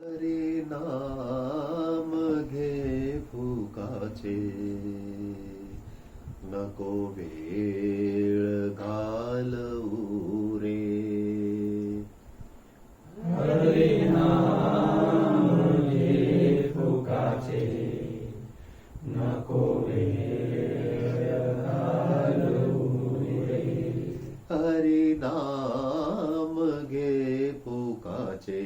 हरी नाम घे फुकाचे, नको वेळ घालवू रे. हरी नाम घे फुकाचे, नको वेळ घालवू रे. हरी नाम घे फुकाचे,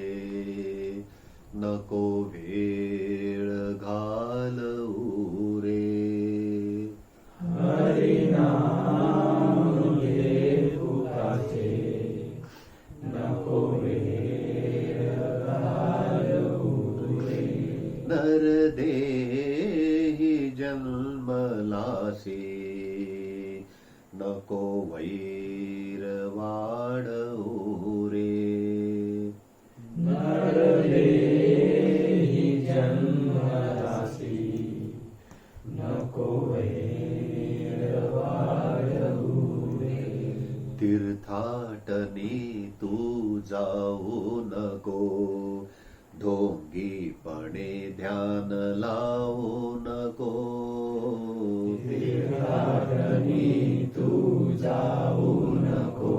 नको वेळ घालवू रे. हरी नाम घे फुकाचे, नको वेळ घालवू रे. नरदेही जन्मलासी, नको वैर वाढवू रे. नरदेही जन्मलासी, नको वैर वाढवू रे. तीर्थाटनी तू जाऊ नको, ढोंगीपणे ध्यान लावू नको. तीर्थाटनी तू जाऊ नको,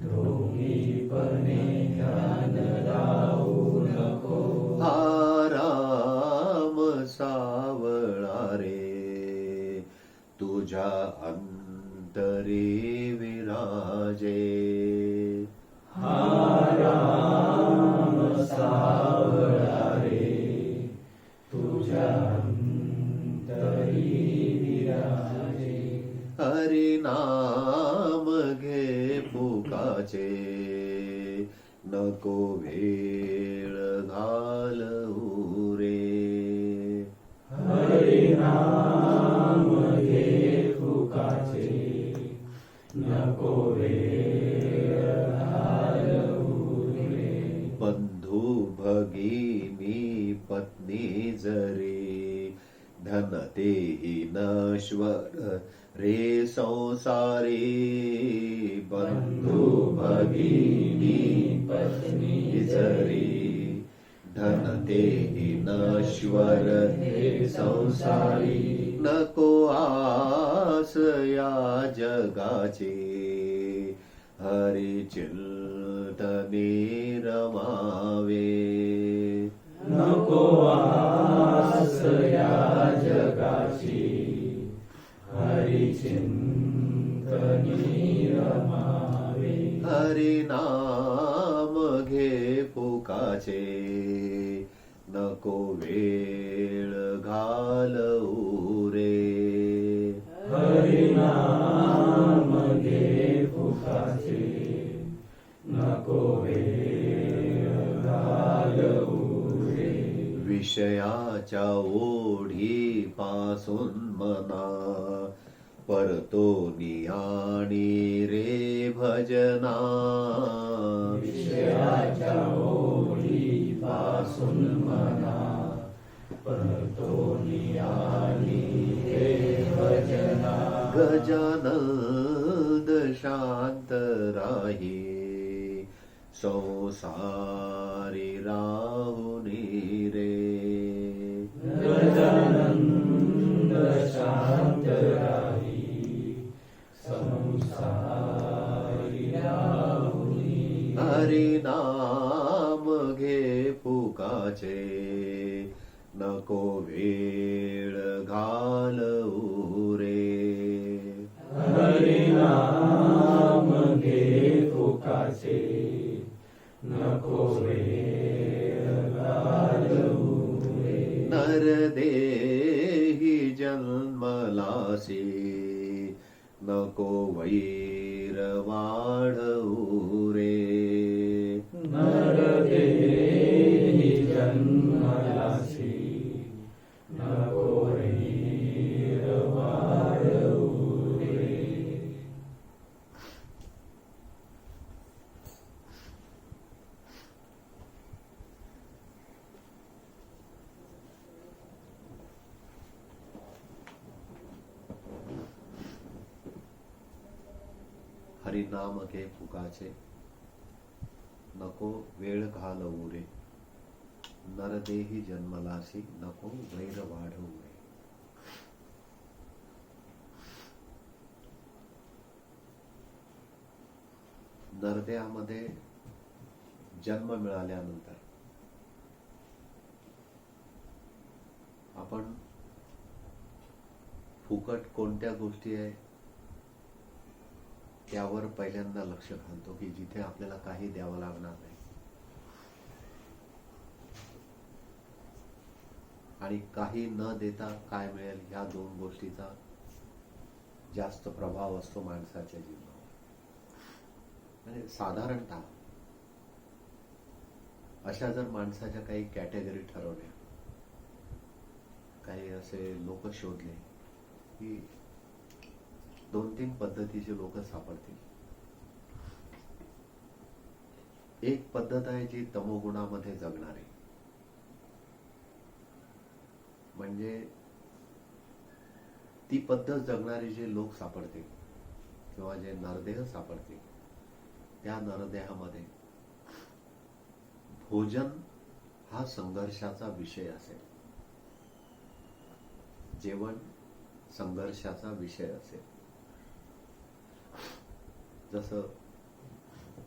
ढोंगीपणे ध्यान लावू नको. आराम सावळा रे, तुझ्या अंतरी विराजे. आराम सावळा रे, तुझ्या अंतरी विराजे. हरी नाम घे फुकाचे, नको वेळ घालवू रे. हरी नाम घे फुकाचे, नको वेळ घालवू रे. बंधू भगिनी पत्नी जरी, धन तेही नश्वर रे संसारी. बंधू भगिनी पत्नी जरी, धन तेही नश्वर रे संसारी. नको आस या जगाची, हरी चिंतनी रमावे. नको आस या जगाची, हरी चिंतनी रमावे. हरी नाम घे फुकाचे, नको वेळ घालवू रे. हरी नाम घे फुकाचे, नको वेळ घालवू रे. विषयाच्या ओढी पासून मना, परतो नियाणी रे भजना. विषयाच्या ओढी पासून मना, परतो नियाणी रे भजना. गजानंद शांत राही, संसारी राहुनी रे. गजानंद शांत राही, संसारी राहुनी. हरी नाम घे फुकाचे, नको वेळ घालवू रे. हरी नाम घे फुकाचे, नको वेळ घालवू रे. नरदेही जन्मलासी, नको वैर वाढवू रे. नरदेही जन्मलासी, नको वैर वाढवू रे. हरी नाम घे फुकाचे, नको वेळ घालवू रे. नरदेही जन्मलासी नको वैर वाढवू रे. नरदेहामध्ये जन्म मिळाल्यानंतर आपण फुकट कोणत्या गोष्टी आहे त्यावर पहिल्यांदा लक्ष घालतो की जिथे आपल्याला काही द्यावं लागणार नाही आणि काही न देता काय मिळेल या दोन गोष्टीचा जास्त प्रभाव असतो माणसाच्या जीवनावर. म्हणजे साधारणतः अशा जर माणसाच्या काही कॅटेगरी ठरवल्या, काही असे लोक शोधले की 2-3 पद्धतीचे लोक सापडतील. एक पद्धत आहे जी तमोगुणामध्ये जगणारी, म्हणजे ती पद्धत जगणारे जे लोक सापडतील किंवा जे नरदेह सापडतील त्या नरदेहामध्ये भोजन हा संघर्षाचा विषय असेल, जेवण संघर्षाचा विषय असेल. जसं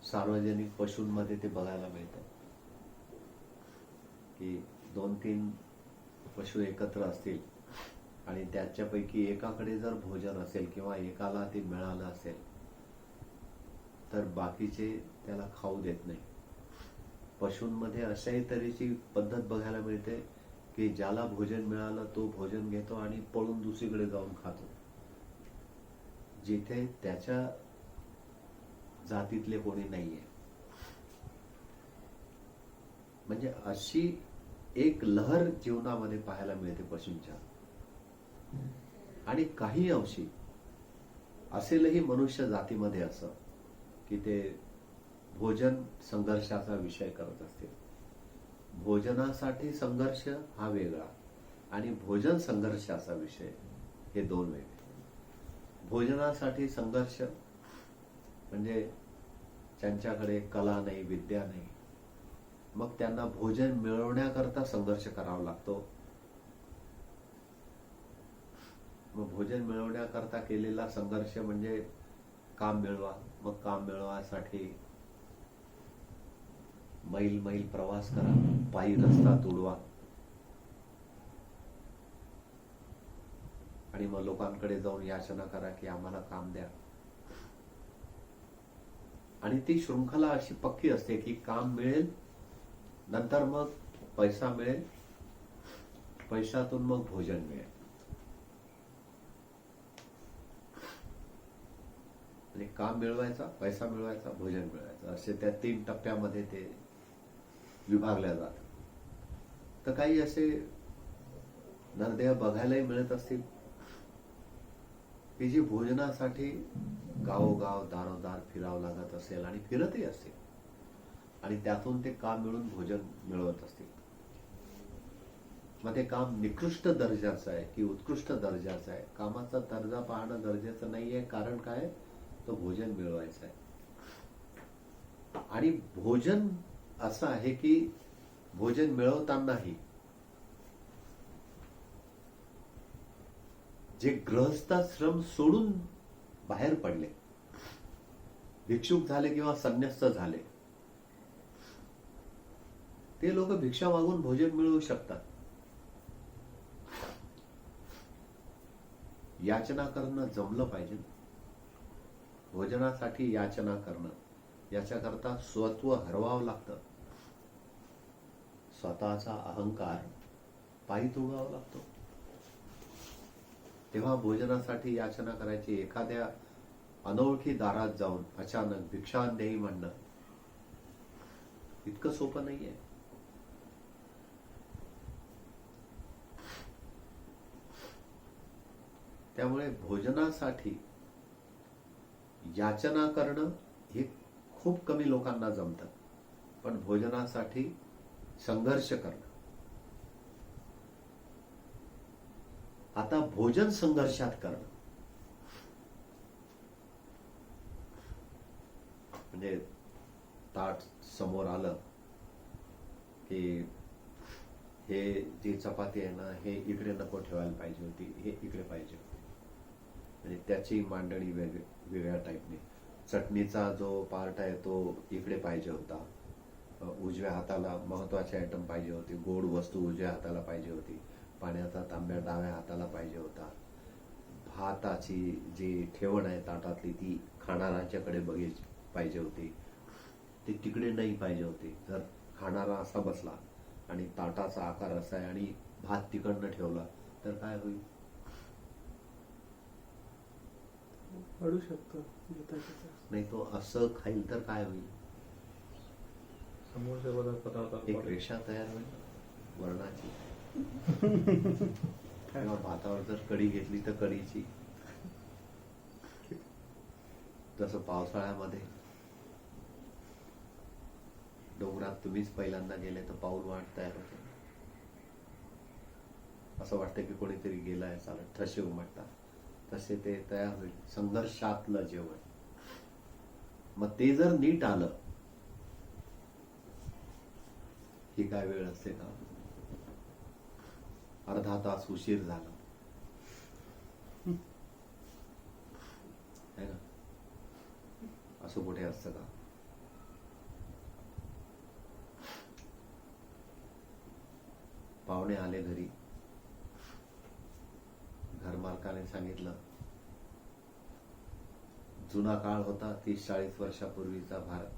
सार्वजनिक पशूंमध्ये ते बघायला मिळतं की 2-3 पशु एकत्र असतील आणि त्याच्यापैकी एकाकडे जर भोजन असेल किंवा एकाला ते मिळालं असेल तर बाकीचे त्याला खाऊ देत नाही. पशूंमध्ये अशाही तऱ्हेची पद्धत बघायला मिळते की ज्याला भोजन मिळालं तो भोजन घेतो आणि पळून दुसरीकडे जाऊन खातो, जिथे त्याच्या जातीतले कोणी नाहीये. म्हणजे अशी एक लहर जीवनामध्ये पाहायला मिळते पशूंच्या. आणि काही अंशी असेलही मनुष्य जातीमध्ये असं की ते भोजन संघर्षाचा विषय करत असतील. भोजनासाठी संघर्ष हा वेगळा आणि भोजन संघर्षाचा विषय हे दोन वेगळे. भोजनासाठी संघर्ष म्हणजे ज्यांच्याकडे कला नाही, विद्या नाही, मग त्यांना भोजन मिळवण्याकरता संघर्ष करावा लागतो. मग भोजन मिळवण्याकरता केलेला संघर्ष म्हणजे काम मिळवा. मग काम मिळवण्यासाठी मैल मैल प्रवास करा, पायी रस्ता तोडवा आणि मग लोकांकडे जाऊन याचना करा की आम्हाला काम द्या. आणि ती शृंखला अशी पक्की असते की काम मिळेल, नंतर मग पैसा मिळेल, पैशातून मग भोजन मिळेल. म्हणजे काम मिळवायचा, पैसा मिळवायचा, भोजन मिळवायचं, असे त्या 3 टप्प्यामध्ये ते विभागल्या जातात. तर काही असे नरदेह बघायलाही मिळत असतील की जी भोजनासाठी गावोगाव दारोदार फिरावं लागत असेल आणि फिरतही असतील आणि त्यातून ते काम मिळून भोजन मिळवत असतील. मग ते काम निकृष्ट दर्जाचं आहे की उत्कृष्ट दर्जाचं आहे, कामाचा दर्जा पाहणं गरजेचं नाहीये. कारण काय, तो भोजन मिळवायचं आहे. आणि भोजन असं आहे की भोजन मिळवतानाही जे गृहस्थाश्रम सोडून बाहेर पडले, भिक्षुक झाले किंवा संन्यस्त झाले, ते लोक भिक्षा मागून भोजन मिळवू शकतात. याचना करणं जमलं पाहिजे. भोजनासाठी याचना करणं, याच्याकरता स्वत्व हरवावं लागतं. स्वतःचा अहंकार पायी तोडावा लागतो. तेव्हा भोजनासाठी याचना करायची. एखाद्या अनोळखी दारात जाऊन अचानक भिक्षा देई म्हणणं इतकं सोपं नाहीये. त्यामुळे भोजनासाठी याचना करणं हे खूप कमी लोकांना जमतं, पण भोजनासाठी संघर्ष करणं. आता भोजन संघर्षात करणं म्हणजे ताट समोर आलं की हे जी चपाती आहे ना, हे इकडे नको ठेवायला पाहिजे होती, हे इकडे पाहिजे होती. म्हणजे त्याची मांडणी वेगळ्या टाईपने. चटणीचा जो पार्ट आहे तो इकडे पाहिजे होता. उजव्या हाताला महत्वाचे आयटम पाहिजे होते. गोड वस्तू उजव्या हाताला पाहिजे होती. पाण्याचा तांब्या डाव्या हाताला पाहिजे होता. भाताची जी ठेवण आहे ताटातली ती खाणाऱ्याच्याकडे बघायची पाहिजे होती. ती तिकडे नाही पाहिजे होती. जर खाणारा असा बसला आणि ताटाचा आकार असा आहे आणि भात तिकडनं ठेवला तर काय होईल? पडू शकतो. नाही, तो असं खाईल तर काय होईल? समोरच्या पदार्थ एक रेषा तयार होईल वर्णाची. किंवा भातावर जर कढी घेतली तर कढीची. तसं पावसाळ्यामध्ये डोंगरात तुम्हीच पहिल्यांदा गेले तर पाऊल वाट तयार होते. असं वाटतं की कोणीतरी गेलाय चालत, ठसे उमटतात. तसे ते तयार होईल. संघर्षातलं जेवण. मग ते जर नीट आलं, ही काय वेळ असते का? अर्धा तास उशीर झाला है ना? असं कुठे असतं का? पाहुणे आले घरी. घरमालकाने सांगितलं, जुना काळ होता 30-40 वर्षापूर्वीचा भारत.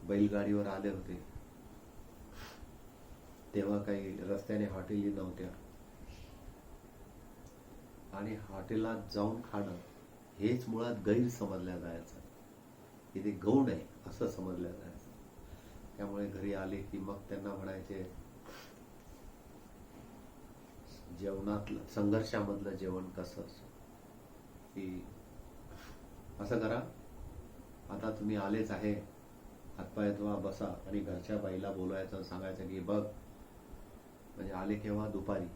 बैलगाडीवर आले होते. तेव्हा काही रस्त्याने हॉटेली नव्हत्या आणि हॉटेलात जाऊन खाणं हेच मुळात गैर समजल्या जायचं. की ते गौण आहे असं समजल्या जायचं. त्यामुळे घरी आले की मग त्यांना म्हणायचे, जेवणातलं संघर्षामधलं जेवण कसं असतं की असं करा, आता तुम्ही आलेच आहे, हातपाय धुवा, बसा. आणि घरच्या बाईला बोलवायचं, सांगायचं की बघ, म्हणजे आले केव्हा? दुपारी.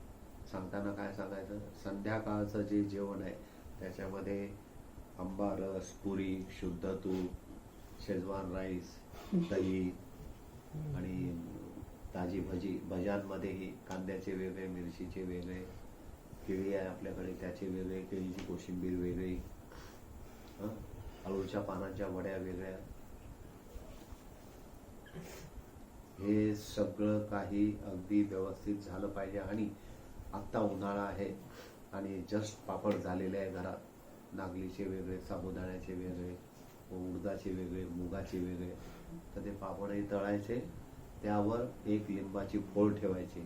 सांगताना काय सांगायचं? संध्याकाळचं जे जेवण आहे त्याच्यामध्ये आंबा रस, पुरी, शुद्ध तूप, शेजवान राईस, दही आणि ताजी भजी. भज्यांमध्येही कांद्याचे वेगळे, मिरचीचे वेगळे, केळी आहे आपल्याकडे त्याचे वेगळे, केळीची कोशिंबीर वेगळी, अळूच्या पानांच्या वड्या वेगळ्या. हे सगळं काही अगदी व्यवस्थित झालं पाहिजे. आणि आत्ता उन्हाळा आहे आणि जस्ट पापड झालेले आहे घरात. नागलीचे वेगळे, साबुदाण्याचे वेगळे, उडदाचे वेगळे, मुगाचे वेगळे. तर ते पापडही तळायचे, त्यावर एक लिंबाची फोड ठेवायची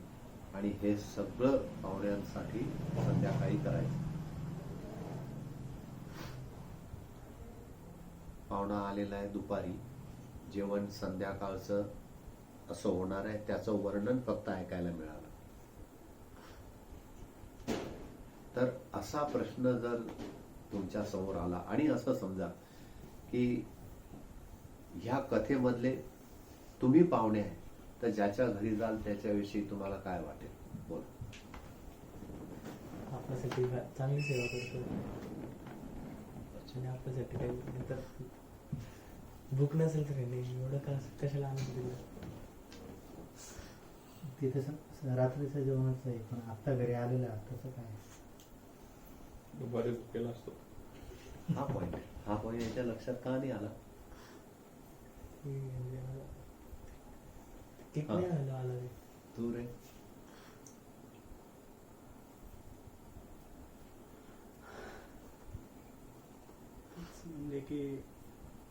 आणि हे सगळं पाहुण्यांसाठी संध्याकाळी करायचं. पाहुणा आलेला आहे दुपारी, जेवण संध्याकाळचं असं होणार आहे, त्याचं वर्णन फक्त ऐकायला मिळालं. तर असा प्रश्न जर तुमच्या समोर आला आणि असं समजा की ह्या कथेमधले तुम्ही पाहुणे आहे, तर ज्याच्या घरी जाल त्याच्याविषयी तुम्हाला काय वाटेल? बोल. आपल्यासाठी चांगली सेवा करतो आणि आपल्यासाठी काही नंतर भूक नसेल तर नाही एवढं कशाला आनंद दिला. ते तसं रात्रीचं जेवणच आहे, पण आता घरी आलेलं आहे तसं काय दुपारी भुकेला असतो. हा पॉइंट याच्या लक्षात का नाही आला? तू रे? म्हणजे की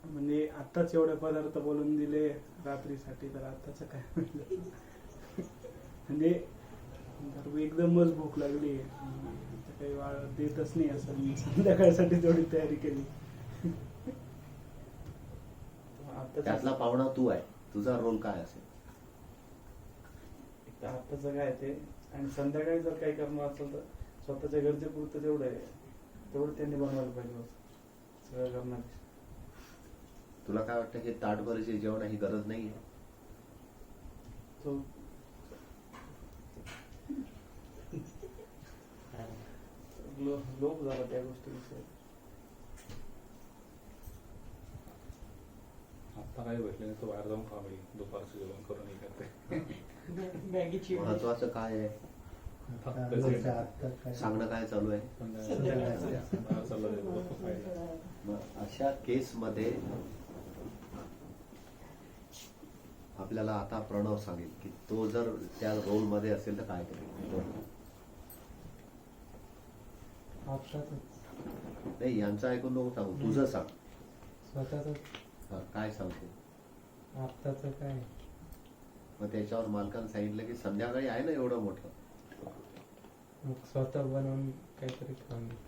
म्हणजे आताच एवढे पदार्थ बोलून दिले रात्रीसाठी, तर आताच काय म्हणजे एकदमच भूक लागली, काही वाळ देतच नाही असं. मी संध्याकाळसाठी थोडी तयारी केली. त्यातला पाहुणा तू आहे, तुझा रोल काय असेल? आताच काय ते, आणि संध्याकाळी जर काही करणार असेल तर स्वतःच्या गरजेपुरतं तेवढं त्यांनी बनवायला पाहिजे सगळं करणार. तुला काय वाटतं हे ताटभरची जेवण ही गरज नाही आहे? लोभ झाला त्या गोष्टीविषयी. आता काही भेटले नाही तर बाहेर जाऊन खा मी दुपारचं जेवण करून हे करते मॅगीची महत्वाचं काय आहे आता रोजच्या आत्ता काय सांगणं काय चालू आहे संध्याकाळी बाहेर चाललं जाईल लोकं खायला. मग अशा केसमध्ये आपल्याला आता प्रणव सांगेल की तो जर त्या रोल मध्ये असेल तर काय करेल. आत्ताच नाही यांचं ऐकून नको सांगू, तुझं सांग. स्वतःच हा, काय सांगतो. आत्ताच काय मग त्याच्यावर मालकानं सांगितलं की संध्याकाळी आहे ना एवढं मोठं, मग स्वतः बनवून काहीतरी खाऊन घे.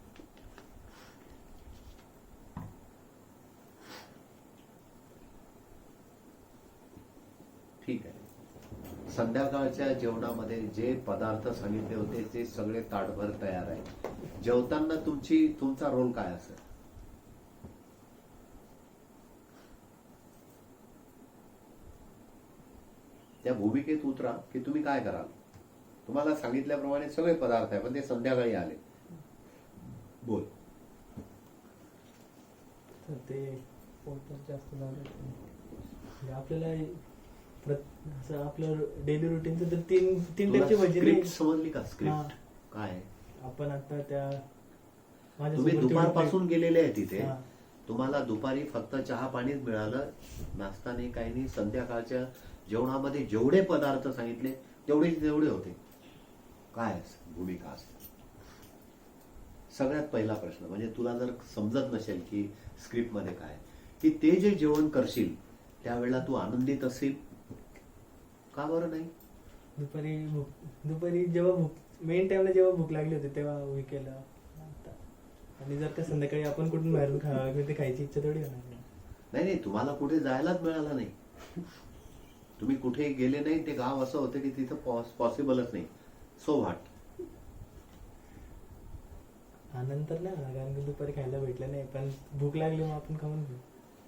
ठीक आहे. संध्याकाळच्या जेवणामध्ये जे पदार्थ सांगितले होते ते सगळे ताटभर तयार आहे. जेवताना तुमचा रोल काय असेल. त्या भूमिकेत उतरा की तुम्ही काय कराल. तुम्हाला सांगितल्याप्रमाणे सगळे पदार्थ आहे पण ते संध्याकाळी आले. बोल. तर ते पोटात जास्त झालं म्हणजे आपल्याला असं आपलं डेली रुटीनचं तर तीन टाईपची भजी नाही. स्क्रिप्ट समजली का. हा. स्क्रिप्ट काय आपण आता त्या तुम्ही माझ्यासोबत दुपारपासून गेलेले आहे तिथे. हा. तुम्हाला दुपारी फक्त चहा पाणीच मिळालं, नाश्ता नाही काही नाही. संध्याकाळच्या जेवणामध्ये जेवढे पदार्थ सांगितले तेवढे होते. काय भूमिका असते. सगळ्यात पहिला प्रश्न म्हणजे तुला जर समजत नसेल की स्क्रिप्ट मध्ये काय की ते जे जेवण करशील त्यावेळेला तू आनंदित असेल का बरं नाही. दुपारी जेव्हा मेन टाइमला जेव्हा भूक लागली होती तेव्हा हे केलं आता. आणि जर का संध्याकाळी आपण कुठून बाहेरून ते खायची इच्छा थोडी होणार. नाही तुम्हाला कुठे जायलाच मिळालं नाही. तुम्ही कुठे गेले नाही. ते गाव असं होतं की तिथं पॉसिबलच नाही. So what. आनंद तर नाही होणार कारण की दुपारी खायला भेटलं नाही पण भूक लागली मग आपण खाऊन घेऊ.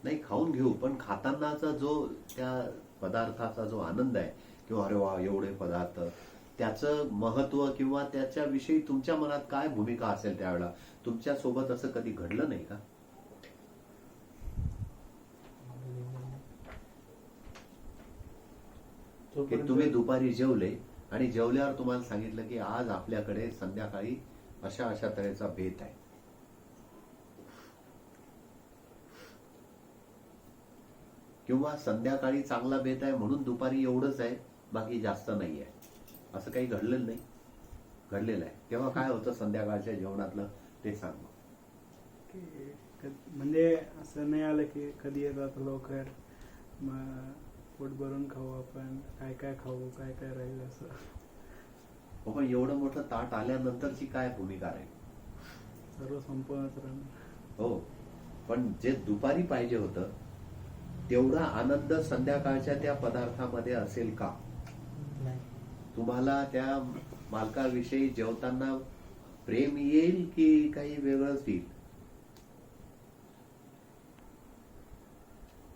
नाही खाऊन घेऊ पण खातानाचा जो त्या पदार्थाचा जो आनंद आहे किंवा अरे वा एवढे पदार्थ त्याचं महत्व किंवा त्याच्याविषयी तुमच्या मनात काय भूमिका असेल त्यावेळेला. तुमच्या सोबत असं कधी घडलं नाही का. की तुम्ही दुपारी जेवले आणि जेवल्यावर तुम्हाला सांगितलं की आज आपल्याकडे संध्याकाळी अशा तऱ्हेचा बेत आहे. किंवा संध्याकाळी चांगला बेत आहे म्हणून दुपारी एवढंच आहे बाकी जास्त नाही आहे. असं काही घडलेलं नाही. घडलेलं आहे. तेव्हा काय होतं संध्याकाळच्या जेवणातलं ते सांग. म्हणजे असं नाही आलं की कधी येतात लवकर मग पोट भरून खाऊ आपण काय काय खाऊ काय काय राहील असं. हो पण एवढं मोठं ताट आल्यानंतरची काय भूमिका राहील. सर्व संपवूनच राहणार. हो पण जे दुपारी पाहिजे होतं तेवढा आनंद संध्याकाळच्या त्या पदार्थामध्ये असेल का. नाही तुम्हाला त्या मालकाविषयी जेवताना प्रेम येईल की काही वेगळंच येईल.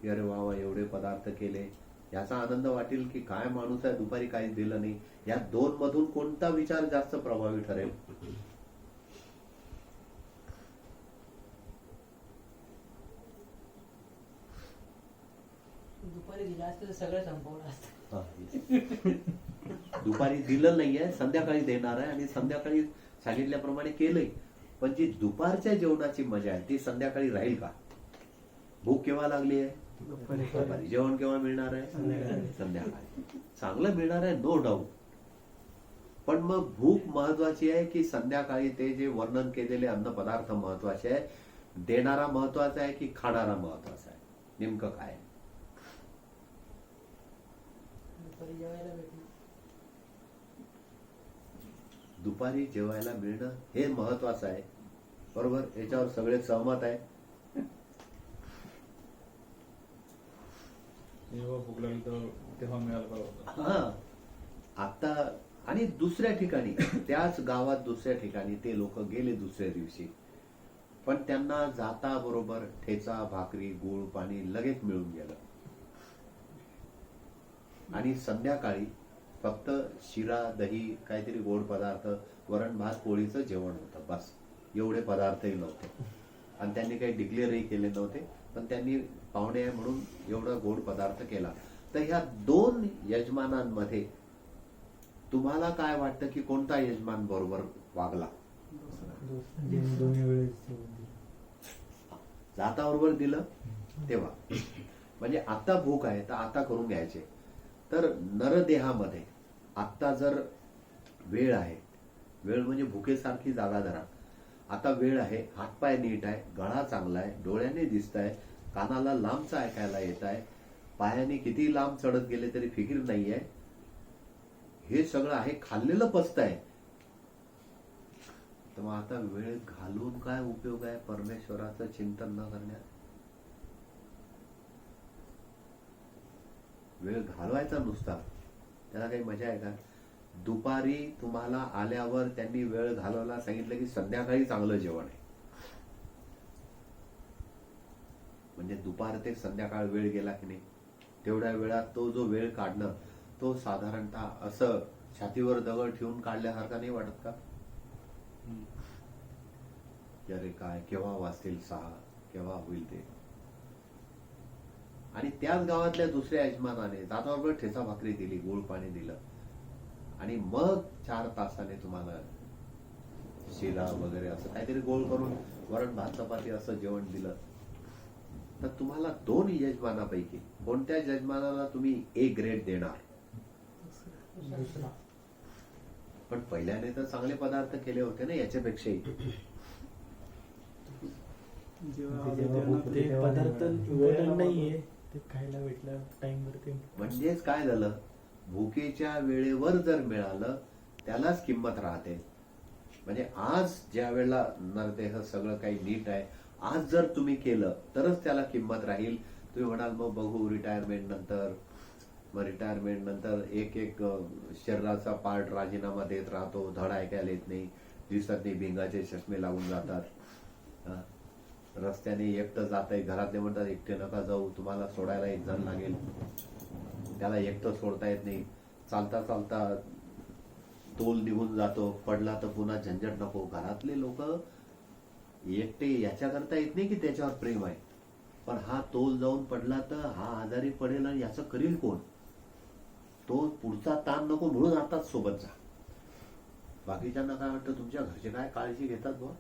की अरे वा वा एवढे पदार्थ केले याचा आनंद वाटेल की काय माणूस आहे दुपारी काहीच दिलं नाही. या दोन मधून कोणता विचार जास्त प्रभावी ठरेल. दुपारी दिला असतं तर सगळं संपवलं असतं. दुपारी दिलं नाहीये संध्याकाळी देणार आहे आणि संध्याकाळी सांगितल्याप्रमाणे केलंय. पण जी दुपारच्या जेवणाची मजा आहे ती संध्याकाळी राहील का. भूक केव्हा लागली आहे दुपारी. जेवण केव्हा मिळणार आहे संध्याकाळी. चांगलं मिळणार आहे नो डाऊट. पण मग भूक महत्वाची आहे की संध्याकाळी ते जे वर्णन केलेले अन्न पदार्थ महत्वाचे आहे. देणारा महत्वाचा आहे की खाणारा महत्वाचा आहे. नेमकं काय. दुपारी जेवायला भेटणार. दुपारी जेवायला मिळणं हे महत्वाचं आहे. बरोबर. याच्यावर सगळे सहमत आहे. जेव्हा भूक लागली तर तेव्हा मिळालं पाहिजे. हा आता आणि दुसऱ्या ठिकाणी त्याच गावात दुसऱ्या ठिकाणी ते लोक गेले दुसऱ्या दिवशी पण त्यांना जाता बरोबर ठेचा भाकरी गूळ पाणी लगेच मिळून गेलं. आणि संध्याकाळी फक्त शिरा दही काहीतरी गोड पदार्थ वरण भात पोळीचं जेवण होतं बस. एवढे पदार्थही नव्हते आणि त्यांनी काही डिक्लेअरही केले नव्हते पण त्यांनी पाहुणे आहे म्हणून एवढा गोड पदार्थ केला. तर ह्या दोन यजमानांमध्ये तुम्हाला काय वाटतं की कोणता यजमान बरोबर वागला? ज्यांनी दोन्ही वेळेस जेवण दिलं. जाताबरोबर दिलं तेव्हा, म्हणजे आता भूक आहे तर आता करून घ्यायचे. तर नरदेहामध्ये आत्ता जर वेळ आहे, वेळ म्हणजे भुकेसारखी जागा धरा. आता वेळ आहे, हातपाय नीट आहे, गळा चांगला आहे, डोळ्याने दिसत आहे, कानाला लांबचं ऐकायला येत आहे, पायाने किती लांब चढत गेले तरी फिकीर नाहीये, हे सगळं आहे, खाल्लेलं पचत आहे. तर मग आता वेळ घालून काय उपयोग आहे परमेश्वराचं चिंतन न करण्यात? वेळ घालवायचा नुसता, त्याला काही मजा आहे का? दुपारी तुम्हाला आल्यावर त्यांनी वेळ घालवायला सांगितलं की संध्याकाळी चांगलं जेवण आहे, म्हणजे दुपार ते संध्याकाळ वेळ गेला की नाही, तेवढ्या वेळात तो जो वेळ काढणं, तो साधारणतः असं छातीवर दगड ठेवून काढल्यासारखा नाही वाटत का? की अरे काय, केव्हा वाजतील 6, केव्हा होईल ते. आणि त्याच गावातल्या दुसऱ्या यजमानाने जाताबरोबर ठेचा भाकरी दिली, गोड पाणी दिलं, आणि मग 4 तासाने तुम्हाला शिरा वगैरे असं काहीतरी गोळ करून वरण भात चपाती असं जेवण दिलं. तर तुम्हाला 2 यजमानापैकी कोणत्या यजमानाला तुम्ही A ग्रेड देणार? दुसरा. पण पहिल्याने तर चांगले पदार्थ केले होते ना याच्यापेक्षाही. जेव्हा जेव्हा आले भूक तेव्हा ते तेव्हा पदार्थ नाही इम्पॉर्टंट नाहीये, ते खायला भेटलं टाइम वरती. म्हणजेच काय झालं, भुकेच्या वेळेवर जर मिळालं त्यालाच किंमत राहते. म्हणजे आज ज्या वेळेला नरदेह सगळं काही नीट आहे, आज जर तुम्ही केलं तरच त्याला किंमत राहील. तुम्ही म्हणाल मग बघू रिटायरमेंट नंतर, मग रिटायरमेंट नंतर एक एक शरीराचा पार्ट राजीनामा देत राहतो, धड ऐकायला येत नाही, दिसत नाही, भिंगाचे चष्मे लागून जातात, रस्त्याने एकटं जात आहे, घरातले म्हणतात एकटे नका जाऊ, तुम्हाला सोडायला एक जण लागेल, त्याला एकटं सोडता येत नाही, चालता चालता तोल निघून जातो, पडला तर पुन्हा झंझट नको. घरातले लोक एकटे याच्याकरता येत नाही की त्याच्यावर प्रेम आहे, पण हा तोल जाऊन पडला तर हा आजारी पडेल आणि याचं करील कोण, तो पुढचा ताण नको म्हणून आताच सोबत जा. बाकीच्यांना काय वाटतं तुमच्या घरचे काय काळजी घेतात बुवा,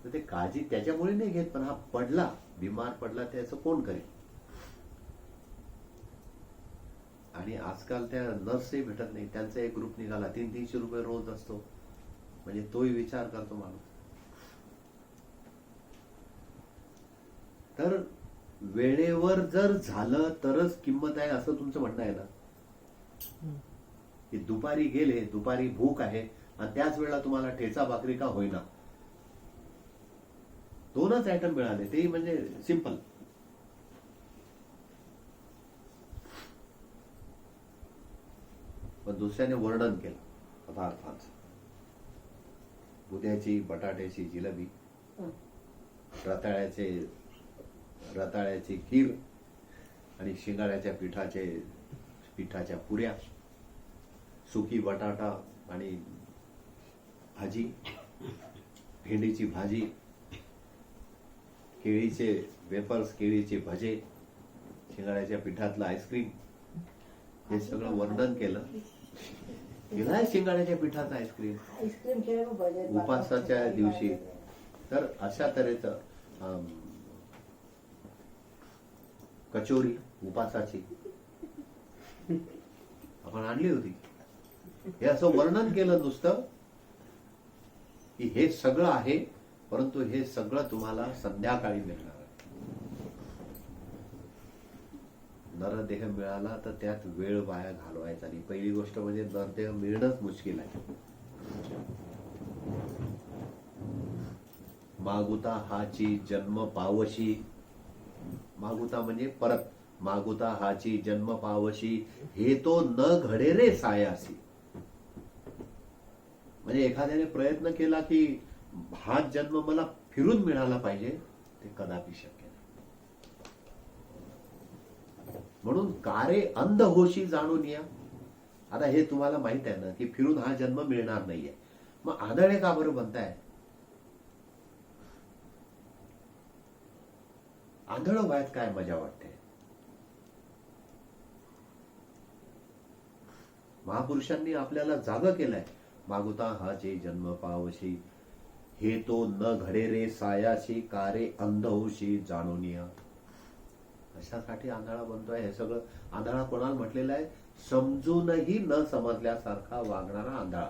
तर ते काळजी त्याच्यामुळे नाही घेत, पण हा पडला, बिमार पडला, त्याचं कोण करेल. आणि आजकाल त्या नर्सही भेटत नाही, त्यांचा एक ग्रुप निघाला, 300-300 रुपये रोज असतो, म्हणजे तोही विचार करतो माणूस. तर वेळेवर जर झालं तरच किंमत आहे असं तुमचं म्हणणं आहे ना? की दुपारी गेले, दुपारी भूक आहे आणि त्याच वेळेला तुम्हाला ठेचा भाकरी का होईना, 2च आयटम मिळाले, ते म्हणजे सिंपल. पण दुसऱ्याने वर्णन केलं पदार्थांचं, उद्याची बटाट्याची जिलेबी, रताळ्याची खीर आणि शिंगाड्याच्या पिठाच्या पुऱ्या, सुकी बटाटा आणि भाजी, भेंडीची भाजी, केळीचे वेफर्स, केळीचे भजे, शिंगाड्याच्या पिठातलं आईस्क्रीम, हे सगळं वर्णन केलं. गेलाय शिंगाड्याच्या पिठाचं आईस्क्रीम उपासाच्या दिवशी. तर अशा तऱ्हेचं कचोरी उपासाची आपण आणली होती. हे असं वर्णन केलं नुसतं की हे सगळं आहे, परंतु हे सगळं तुम्हाला संध्याकाळी मिळणार आहे. नरदेह मिळाला तर त्यात वेळ वाया घालवायचा नाही. पहिली गोष्ट म्हणजे नरदेह मिळणंच मुश्किल आहे. मागुता हाची जन्म पावशी, मागुता म्हणजे परत, मागुता हाची जन्म पावशी, हे तो न घडे रे सायासी. म्हणजे एखाद्याने प्रयत्न केला की हा जन्म मला फिरून मिळाला पाहिजे, ते कदापि शक्य नाही. म्हणून कारे अंध होशी जाणून या. आता हे तुम्हाला माहित आहे ना की फिरून हा जन्म मिळणार नाहीये, मग आंधळे का बरं बनताय? आंधळ वयात काय मजा वाटते. महापुरुषांनी आपल्याला जागा केलाय. मागुता हा जे जन्म पावशी, हे तो न घडे रे सायाशी, कारे अंध होशी जाणूनिया. अशासाठी आंधळा बनतोय. हे सगळं आंधळा कोणाला म्हटलेलं आहे? समजूनही न समजल्यासारखा वागणारा आंधळा.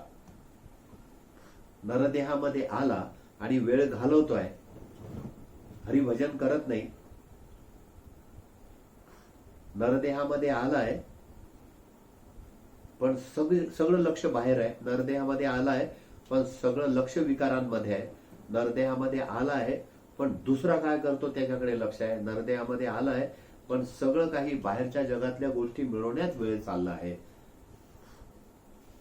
नरदेहामध्ये आला आणि वेळ घालवतोय, हरिभजन करत नाही. नरदेहामध्ये आलाय पण सगळं लक्ष बाहेर आहे. नरदेहामध्ये आलाय पण सगळं लक्ष विकारांमध्ये आहे. नरदेहामध्ये आलाय पण दुसरा काय करतो त्याच्याकडे लक्ष आहे. नरदेहामध्ये आलाय पण सगळं काही बाहेरच्या जगातल्या गोष्टी मिळवण्यात वेळ चालला आहे.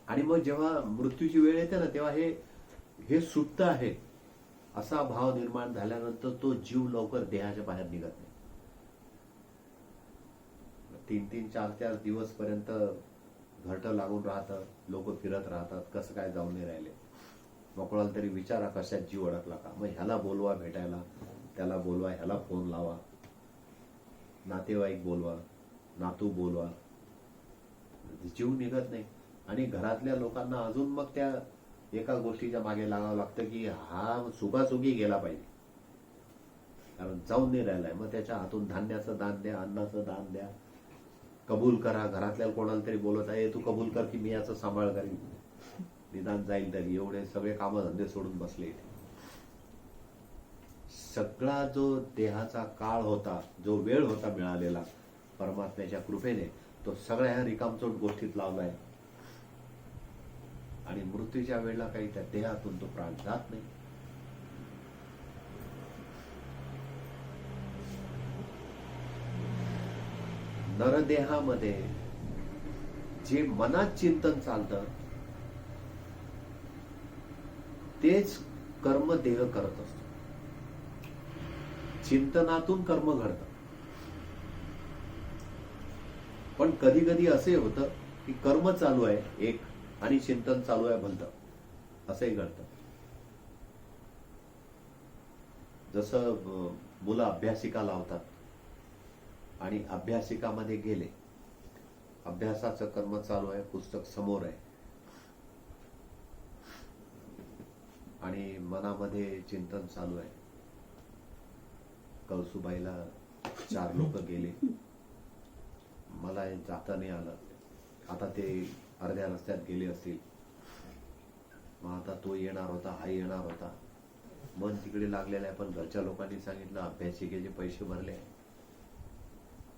आणि मग जेव्हा मृत्यूची वेळ येते ना, तेव्हा हे सुट्ट आहे असा भाव निर्माण झाल्यानंतर तो जीव लवकर देहाच्या बाहेर निघत नाही. 3-3, 4-4 दिवस पर्यंत घरटं लागून राहतं. लोक फिरत राहतात, कसं काय जाऊन नाही राहिले. मग कोणाला तरी विचारा कशात जीव अडकला का. मग ह्याला बोलवा भेटायला, त्याला बोलवा, ह्याला फोन लावा, नातेवाईक बोलवा, नातू बोलवा, जीव निघत नाही. आणि घरातल्या लोकांना अजून मग त्या एका गोष्टीच्या मागे लागावं लागतं की हा सुखासुखी गेला पाहिजे, कारण जाऊन नाही राहिलाय. मग त्याच्या हातून धान्याचं दान द्या, अन्नाचं दान द्या, कबूल करा. घरातल्या कोणाला तरी बोलत आहे, तू कबूल कर की मी याचं सांभाळ करीन, निदान जाईल तरी. एवढे सगळे कामधंदे सोडून बसले इथे. सगळा जो देहाचा काळ होता, जो वेळ होता मिळालेला परमात्म्याच्या कृपेने, तो सगळ्या ह्या रिकामचोट गोष्टीत लावलाय. आणि मृत्यूच्या वेळेला काही त्या देहातून तो प्राण जात नाही. नरदेहामध्ये जे मनात चिंतन चालतं तेच कर्म देह करत असतो. चिंतनातून कर्म घडतं. पण कधी कधी असे होतं की कर्म चालू आहे एक आणि चिंतन चालू आहे भलतं, असंही घडतं. जसं मुलं अभ्यासिका लावतात आणि अभ्यासिकामध्ये गेले, अभ्यासाचं कर्म चालू आहे, पुस्तक समोर आहे आणि मनामध्ये चिंतन चालू आहे. कळसुबाईला 4 लोक गेले, मला जाता नाही आलं. आता ते अर्ध्या रस्त्यात गेले असतील. मग आता तो येणार होता, हा येणार होता. मन तिकडे लागलेलं आहे. पण घरच्या लोकांनी सांगितलं अभ्यासिकेचे पैसे भरले,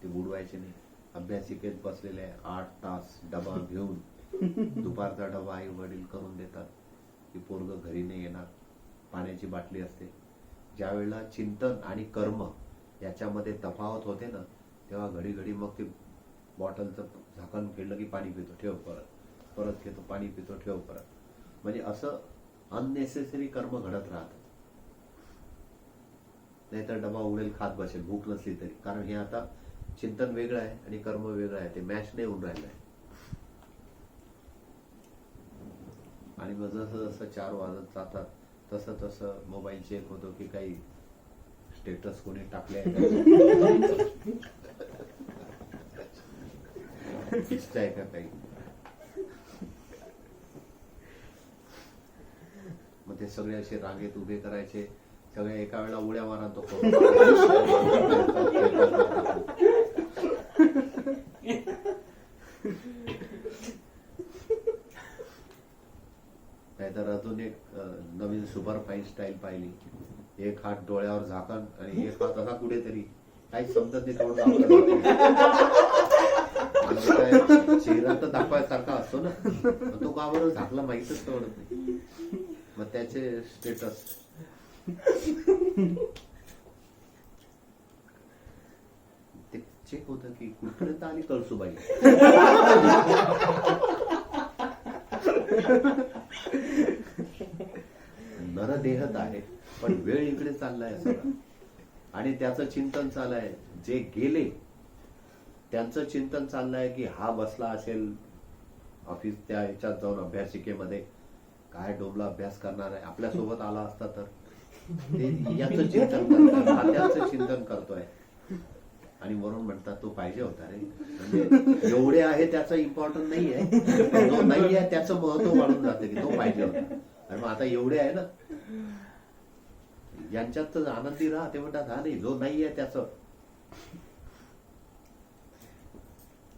ते बुडवायचे नाही. अभ्यासिकेत बसलेले आहे 8 तास डबा घेऊन. दुपारचा डबा आई वडील करून देतात की पोरग घरी नाही येणार. पाण्याची बाटली असते. ज्या वेळेला चिंतन आणि कर्म याच्यामध्ये तफावत होते ना, तेव्हा घडी घडी मग ते बॉटलचं झाकण केलं की पाणी पितो, ठेव परत, परत घेतो, पाणी पितो, ठेव परत. म्हणजे असं अननेसेसरी कर्म घडत राहतं. नाहीतर डबा उडेल खात बसेल भूक नसली तरी. कारण हे आता चिंतन वेगळं आहे आणि कर्म वेगळं आहे, ते मॅच नाही होऊन राहिलं आहे. आणि मग जसं जसं 4 वाजत जातात तसं तसं मोबाईल चेक होतो की काही स्टेटस कोणी टाकले दिसतंय का काही. मग ते सगळे असे रांगेत उभे करायचे, सगळे एका वेळेला उड्या मारा तो नाहीतर अजून एक नवीन सुपरफाईन स्टाईल पाहिली. एक हात डोळ्यावर झाकण आणि एक हात असा कुठेतरी, काही समजत नाही तेवढं चेहरा तर दाखवायसारखा असतो ना, तो का बरं झाकला माहीतच कळत नाही. मग त्याचे स्टेटस ते चेक होत की कुठपर्यंत आली कळसुबाई. नरदेहत आहे पण वेळ इकडे चाललाय सगळं. आणि त्याचं चिंतन चाललंय. जे गेले त्यांचं चिंतन चाललंय की हा बसला असेल ऑफिस त्या ह्याच्यात जाऊन अभ्यासिकेमध्ये, काय डोबला अभ्यास करणार आहे. आपल्यासोबत आला असता तर ते याचं चिंतन करतोय, खात्याचं चिंतन करतोय. आणि वरून म्हणतात तो पाहिजे होता रे. म्हणजे एवढे आहे त्याचं इम्पॉर्टंट नाही आहे, जो नाही आहे त्याचं महत्व वाढून जातं की तो पाहिजे होता. आणि मग आता एवढे आहे ना, यांच्यात तर आनंदी राहा. ते म्हणतात हा नाही, जो नाही आहे त्याचं.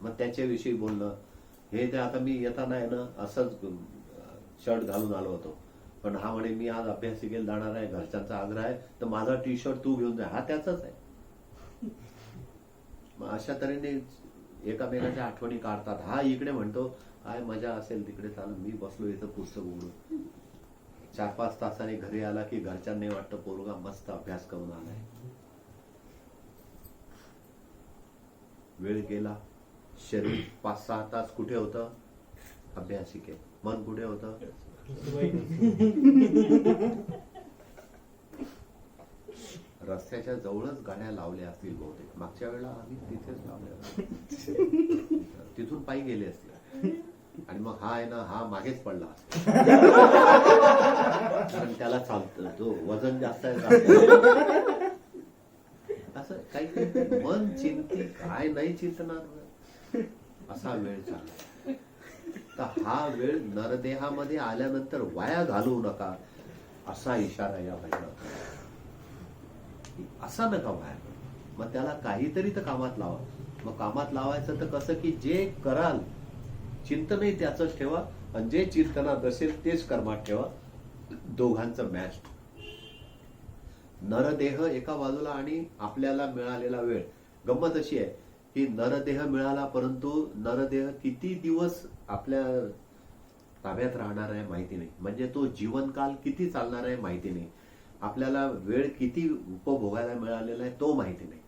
मग त्याच्याविषयी बोलणं हे ते. आता मी येताना आहे ना असंच शर्ट घालून आलो होतो, पण हा म्हणे मी आज अभ्यासिकेला जाणार आहे, घरच्यांचा आग्रह आहे, तर माझा टी शर्ट तू घेऊन जा. हा त्याचाच आहे. मग अशा तऱ्हेने एकामेकाच्या आठवणी काढतात. हा इकडे म्हणतो काय मजा असेल तिकडे चालू, मी बसलो इथं पुस्तक उघडून. 4-5 तासाने घरी आला की घरच्यांनी वाटतं पोरगा मस्त अभ्यास करून आलाय. वेळ गेला, शरीर 5-6 तास कुठे होतं? अभ्यासिकेत. मन कुठे होतं? रस्त्याच्या जवळच गाड्या लावल्या असतील बहुतेक. मागच्या वेळेला आम्ही तिथेच लावल्या, तिथून पायी गेले असतील. आणि मग हा आहे ना, हा मागेच पडला असता. कारण त्याला चालतं, तो वजन जास्त आहे. असं काही मन चिंती काय नाही चिंतणार, असा वेळ चालला. तर हा वेळ नरदेहामध्ये आल्यानंतर वाया घालवू नका, असा इशारा या भजनात. असा नका वाया. मग त्याला काहीतरी तर कामात लावा. मग कामात लावायचं तर कसं की जे कराल चिंतनही त्याचंच ठेवा, आणि जे चिंतनात असेल तेच कर्मात ठेवा. दोघांचं मॅच. नरदेह एका बाजूला आणि आपल्याला मिळालेला वेळ. गंमत अशी आहे की नरदेह मिळाला, परंतु नरदेह किती दिवस आपल्या ताब्यात राहणार आहे माहिती नाही. म्हणजे तो जीवनकाल किती चालणार आहे माहिती नाही. आपल्याला वेळ किती उपभोगायला मिळालेला आहे तो माहिती नाही.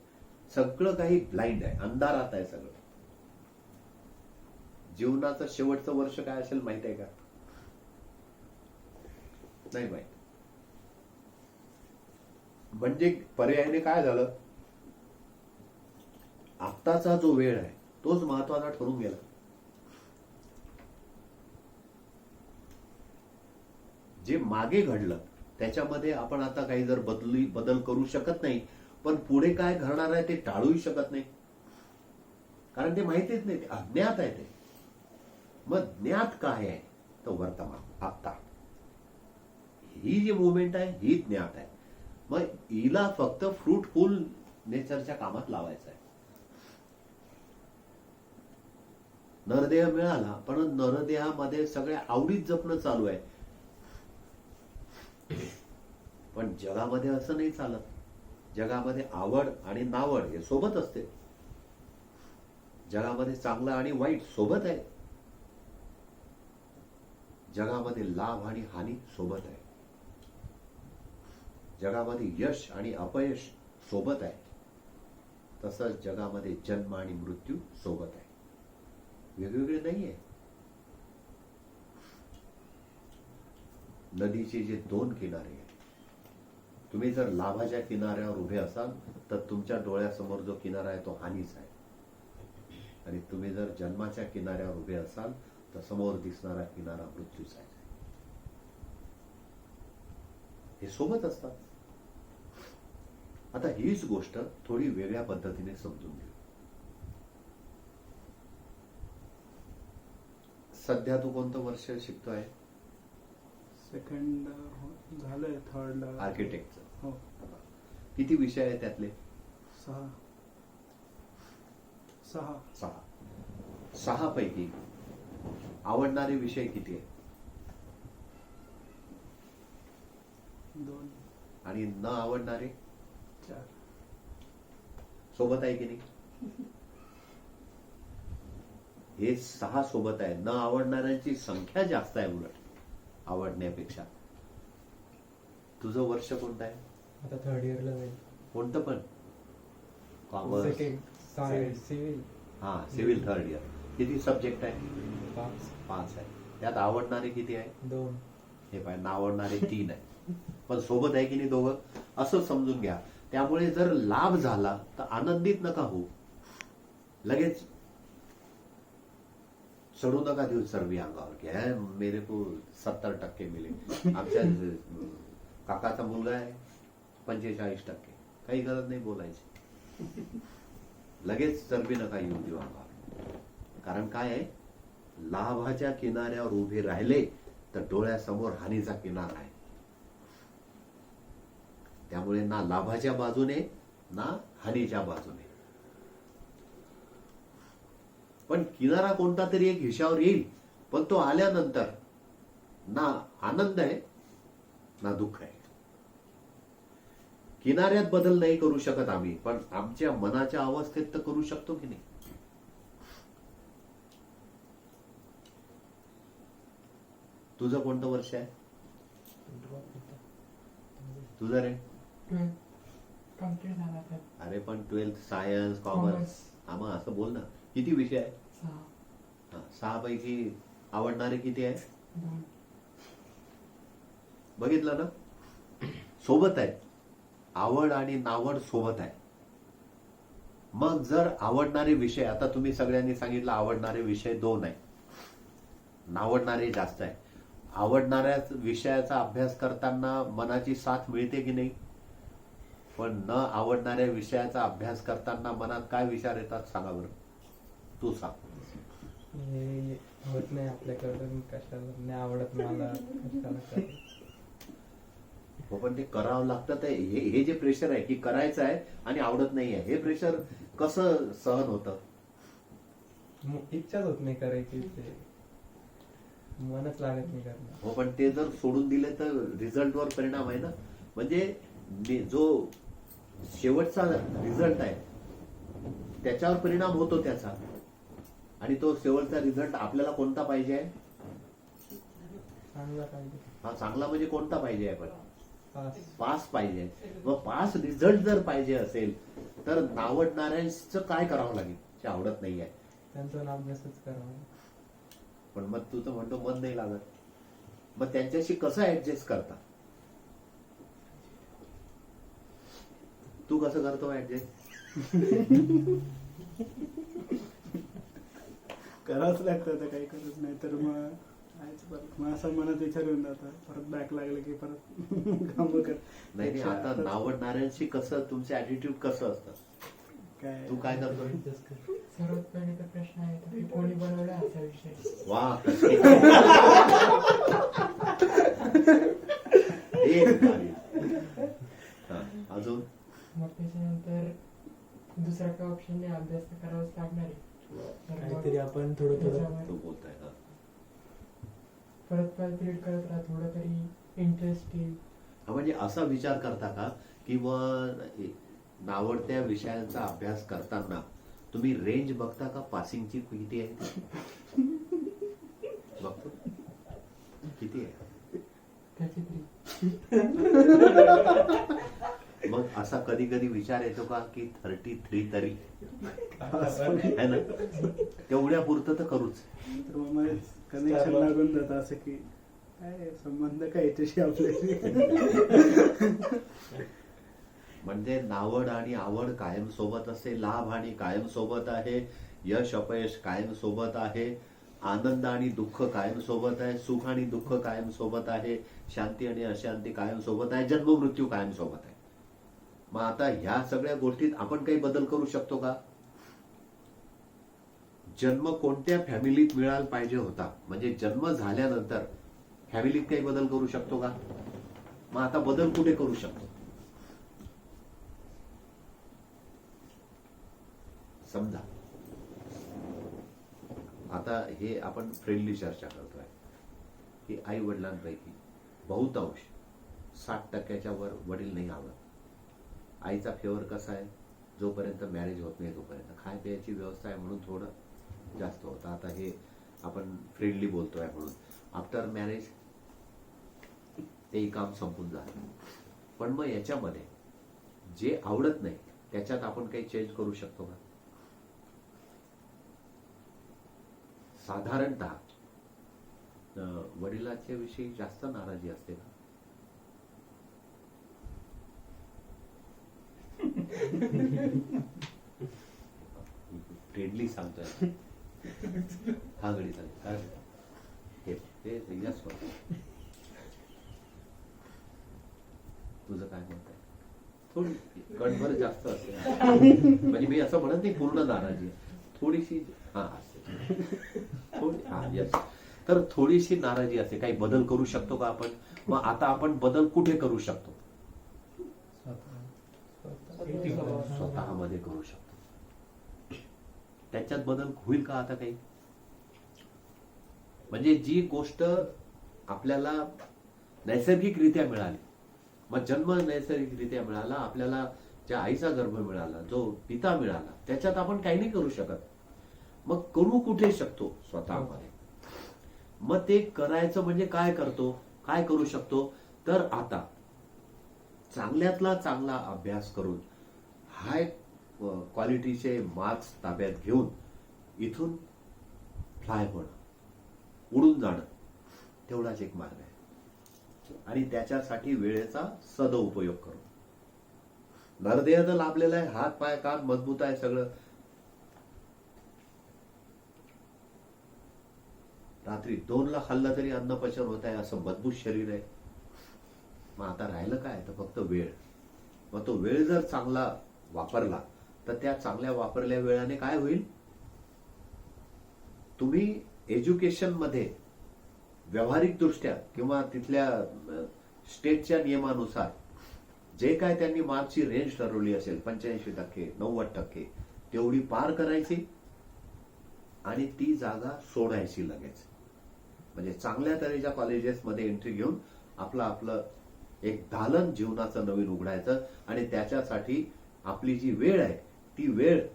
सगळं काही ब्लाइंड आहे, अंधारात आहे सगळं. जीवनाचं शेवटचं वर्ष काय असेल माहित आहे का? नाही माहित. म्हणजे पर्यायाने काय झालं, आत्ताचा जो वेळ आहे तोच महत्वाचा ठरून गेला. जे मागे घडलं त्याच्यामध्ये आपण आता काही जर बदल करू शकत नाही, पण पुढे काय घडणार आहे ते टाळूही शकत नाही, कारण ते माहितीच नाही, ते अज्ञात आहे. ते मग ज्ञात काय आहे? तर वर्तमान, आत्ता. ही जी मुवमेंट आहे ही ज्ञात आहे. मग हिला फक्त फ्रुटफुल नेचरच्या कामात लावायचं आहे. नरदेह मिळाला, पण नरदेहामध्ये सगळ्या आवडीत जपणं चालू आहे. पण जगामध्ये असं नाही चालत. जगामध्ये आवड आणि नावड हे सोबत असते. जगामध्ये चांगलं आणि वाईट सोबत आहे. जगामध्ये लाभ आणि हानी सोबत आहे. जगामध्ये यश आणि अपयश सोबत आहे. तसंच जगामध्ये जन्म आणि मृत्यू सोबत आहे, वेगवेगळे नाहीये. नदीचे जे 2 किनारे आहेत, तुम्ही जर लाभाच्या किनाऱ्यावर उभे असाल तर तुमच्या डोळ्यासमोर जो किनारा आहे तो हानीचा आहे, आणि तुम्ही जर जन्माच्या किनाऱ्यावर उभे असाल तर समोर दिसणारा किनारा मृत्यूचा आहे. हे सोबत असतात. आता हीच गोष्ट थोडी वेगळ्या पद्धतीने समजून घेऊ. सध्या तू कोणतं वर्ष शिकतोय? सेकंड झालंय, थर्डला आर्किटेक्टचं. हो. किती विषय आहेत त्यातले? 6 6 पैकी आवडणारे विषय किती आहेत? 2 आणि न आवडणारे 4. सोबत आहे की नाही? हे 6 सोबत आहे. न आवडणाऱ्यांची संख्या जास्त आहे उलट आवडण्यापेक्षा. तुझं वर्ष कोणतं आहे? आता 3rd इयरला जाईल. कोणतं पण? Commerce, civil. हा, सिव्हिल 3rd इयर. किती सब्जेक्ट आहे? 5 आहे. त्यात आवडणारे किती आहे? 2. हे पाय, ना आवडणारे 3 आहे. पण सोबत आहे की नाही दोघं? असं समजून घ्या. त्यामुळे जर लाभ झाला तर आनंदित नका होऊ. लगेच चढू नका देऊ सर्वी अंगावर की मेरे को 70% मिले. आमच्या काकाचा मुलगा आहे 45%. काही गरज नाही बोलायची. लगेच चरबी नका येऊ देऊ अंगावर. कारण काय आहे, लाभाच्या किनाऱ्यावर उभे राहिले तर डोळ्यासमोर हानीचा किनारा आहे. त्यामुळे ना लाभाच्या बाजूने ना हानीच्या बाजूने. पण किनारा कोणता तरी एक हिशावर येईल, पण तो आल्यानंतर ना आनंद आहे ना दुःख आहे. किनाऱ्यात बदल नाही करू शकत आम्ही, पण आमच्या मनाच्या अवस्थेत तर करू शकतो की नाही. तुझं कोणतं वर्ष आहे? तुझं रे? कम्प्लीट झाला तर अरे पण 12th सायन्स कॉमर्स, मग असं बोल ना. किती विषय आहे? 6 6 पैकी आवडणारे किती आहे? 2 बघितलं ना, सोबत आहे. आवड आणि नावड सोबत आहे. मग जर आवडणारे विषय, आता तुम्ही सगळ्यांनी सांगितलं आवडणारे विषय 2 आहे, नावडणारे जास्त आहे. आवडणाऱ्या विषयाचा अभ्यास करताना मनाची साथ मिळते की नाही? पण न आवडणाऱ्या विषयाचा अभ्यास करताना मनात काय विचार येतात सांगा बरं. तू सांग. हे होत नाही आपल्याकडून, कशाला नाही आवडत मला, कशाला करायचं. हो, पण ते करावं लागतं. ते हे जे प्रेशर आहे की करायचं आहे आणि आवडत नाही आहे, हे प्रेशर कसं सहन होतं? इच्छाच होत नाही करायची, ते मनच लागत नाही करणार. हो, पण ते जर सोडून दिले तर रिझल्टवर परिणाम आहे ना. म्हणजे जो शेवटचा रिझल्ट आहे त्याच्यावर परिणाम होतो त्याचा. आणि तो शेवटचा रिझल्ट आपल्याला कोणता पाहिजे आहे? चांगला पाहिजे. हा, चांगला म्हणजे कोणता पाहिजे आहे? पण पास. पास पाहिजे. मग पास रिझल्ट जर पाहिजे असेल तर नावडणाऱ्यांचं काय करावं लागेल जे आवडत नाही आहे? त्यांचा अभ्यासच करावा. पण मग तू तर म्हणतो मन नाही लागत. मग त्यांच्याशी कसं ऍडजस्ट करता? तू कसं करतो ऍडजस्ट? करावंच लागतं, आता काही करत नाही तर मग आहेच. परत मग असं मनात विचार येऊन जातं, परत बॅक लागलं की परत काम कर. नाही, आता नावडणाऱ्यांशी कसं तुमचं ऍटिट्यूड कसं असतं? काय तू काय करतोय? सर्वात पहिले तर प्रश्न आहे की कोणी बनवला असा विषय. वा, कसे? एक भारी. हा, अजून मग त्याच्यानंतर दुसरा काय ऑप्शन नाही, अभ्यास तर करावाच लागणार आहे. तर मग काहीतरी आपण थोडं थोडं त्याच्यावर तू बोलताय ना. परत परत रीड करत राहा, थोडं तरी इंटरेस्ट येईल. म्हणजे असा विचार करता का की नावडत्या विषयांचा अभ्यास करताना तुम्ही रेंज बघता का? पासिंगची किती आहे? बघतो किती आहे? 33. मग असा कधी कधी विचार येतो का की 33 तरी है ना, तेवढ्या पुरतं तर करूच. तर मग कनेक्शन लागून जातं असं की काय संबंध काय याच्याशी आपल्याशी. म्हणजे नावड आणि आवड कायम सोबत असते, लाभ आणि कायम सोबत आहे, यश अपयश कायम सोबत आहे, आनंद आणि दुःख कायम सोबत आहे, सुख आणि दुःख कायम सोबत आहे, शांती आणि अशांती कायम सोबत आहे, जन्म मृत्यू कायम सोबत आहे. मग आता ह्या सगळ्या गोष्टीत आपण काही बदल करू शकतो का? जन्म कोणत्या फॅमिलीत मिळायला पाहिजे होता, म्हणजे जन्म झाल्यानंतर फॅमिलीत काही बदल करू शकतो का? मग आता बदल कुठे करू शकतो? समजा आता हे आपण फ्रेंडली चर्चा करतोय की आई वडिलांपैकी बहुतांश 60% वर वडील नाही आवडत. आईचा फेवर कसा आहे, जोपर्यंत मॅरेज होत नाही तोपर्यंत खाय प्यायची व्यवस्था आहे म्हणून थोडं जास्त होतं. आता हे आपण फ्रेंडली बोलतोय म्हणून आफ्टर मॅरेज तेही काम संपून जातं. पण मग याच्यामध्ये जे आवडत नाही त्याच्यात आपण काही चेंज करू शकतो का? साधारणतः वडिलांच्या विषयी जास्त नाराजी असते का? फ्रेंडली सांगतोय हा गडी सांग हे यस तुझं काय म्हणत आहे? थोडी कणभर जास्त असते. म्हणजे मी असं म्हणत नाही पूर्ण नाराजी आहे. थोडीशी हा असते थोडी हा येस. तर थोडीशी नाराजी असते. काही बदल करू शकतो का आपण? मग आता आपण बदल कुठे करू शकतो? स्वतःमध्ये करू शकतो. त्याच्यात बदल होईल का आता काही? म्हणजे जी गोष्ट आपल्याला नैसर्गिकरित्या मिळाली, मग जन्म नैसर्गिकरित्या मिळाला, आपल्याला ज्या आईचा गर्भ मिळाला, जो पिता मिळाला, त्याच्यात आपण काही नाही करू शकत. मग करू कुठे शकतो? स्वतःमध्ये. मग ते करायचं म्हणजे काय करतो, काय करू शकतो? तर आता चांगल्यातला चांगला अभ्यास करून हाय क्वालिटीचे मार्क्स ताब्यात घेऊन इथून फ्लाय होणं, उडून जाणं, तेवढाच एक मार्ग आहे. आणि त्याच्यासाठी वेळेचा सदुपयोग करू. नरदेह तर लाभलेला आहे, हात पाय कान मजबूत आहे सगळं. रात्री 2ला खाल्लं तरी अन्न पचन होत आहे, असं मजबूत शरीर आहे. मग आता राहिलं काय? तर फक्त वेळ. मग तो वेळ जर चांगला वापरला तर त्या चांगल्या वापरल्या वेळाने काय होईल? तुम्ही एज्युकेशन मध्ये व्यावहारिक दृष्ट्या किंवा तिथल्या स्टेटच्या नियमानुसार जे काय त्यांनी मार्कची रेंज ठरवली असेल 85%, 90%, तेवढी पार करायची आणि ती जागा सोडायची लगेच. म्हणजे चांगल्या तऱ्हेच्या कॉलेजेसमध्ये एंट्री घेऊन आपलं एक दालन जीवनाचं नवीन उघडायचं. आणि त्याच्यासाठी आपली जी वेळ आहे ती वेळ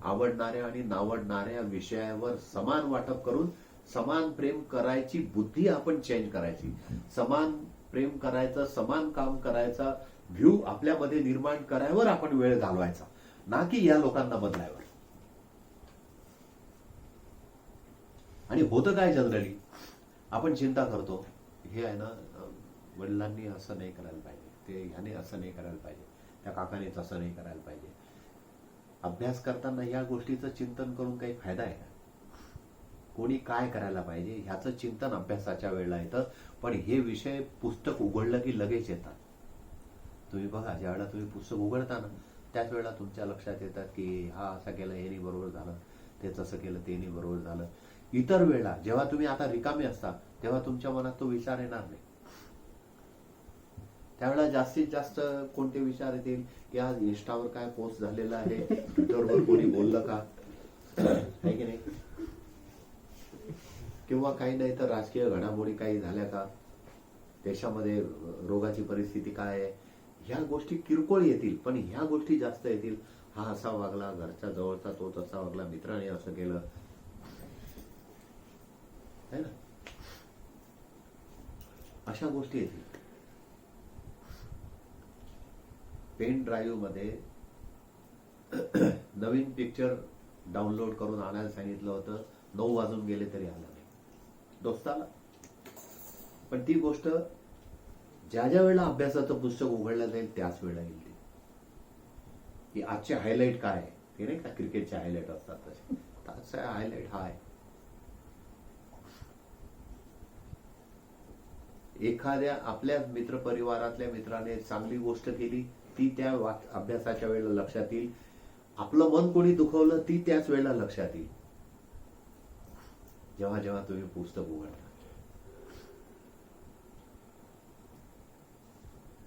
आवडणाऱ्या आणि नावडणाऱ्या विषयावर समान वाटप करून समान प्रेम करायची बुद्धी आपण चेंज करायची. समान प्रेम करायचं, समान काम करायचा व्ह्यू आपल्यामध्ये निर्माण करायवर आपण वेळ घालवायचा, ना की या लोकांना बदलायवर. आणि होतं काय जनरली? आपण चिंता करतो, हे आहे ना, वडिलांनी असं नाही करायला पाहिजे, ते ह्याने असं नाही करायला पाहिजे, त्या काकानेच असं नाही करायला पाहिजे. अभ्यास करताना या गोष्टीचं चिंतन करून काही फायदा आहे का? कोणी काय करायला पाहिजे ह्याचं चिंतन अभ्यासाच्या वेळेला येतं. पण हे विषय पुस्तक उघडलं की लगेच येतात. तुम्ही बघा, ज्यावेळेला तुम्ही पुस्तक उघडता ना, त्याच वेळेला तुमच्या लक्षात येतात की हा असा केलं, हे नाही बरोबर झालं, ते तसं केलं, ते नाही बरोबर झालं. इतर वेळेला जेव्हा तुम्ही आता रिकामे असता तेव्हा तुमच्या मनात तो विचार येणार नाही. त्यावेळेला जास्तीत जास्त कोणते विचार येतील की आज इंस्टावर काय पोस्ट झालेला आहे, ट्विटरवर कोणी बोललं का, आहे की नाही, किंवा काही नाही तर राजकीय घडामोडी काही झाल्या का, देशामध्ये रोगाची परिस्थिती काय आहे, ह्या गोष्टी किरकोळ येतील. पण ह्या गोष्टी जास्त येतील. हा असा वागला, घरच्या जवळचा तो तसा वागला, मित्राने असं केलं, है ना, अशा गोष्टी येतील. पेन ड्राईव्ह मध्ये नवीन पिक्चर डाउनलोड करून आणायला सांगितलं होतं, 9 वाजून गेले तरी आला नाही दोस्ताला. पण ती गोष्ट ज्या ज्या वेळेला अभ्यासाचं पुस्तक उघडलं जाईल त्याच वेळेला येईल ती, की आजचे हायलाइट काय आहे. ते नाही का क्रिकेटचे हायलाइट असतात तसे, आजचा हायलाइट हा आहे. एखाद्या आपल्या मित्रपरिवारातल्या मित्राने चांगली गोष्ट केली, ती त्या अभ्यासाच्या वेळेला लक्षात येईल. आपलं मन कोणी दुखवलं, ती त्याच वेळेला लक्षात येईल जेव्हा जेव्हा तुम्ही पुस्तक उघडता.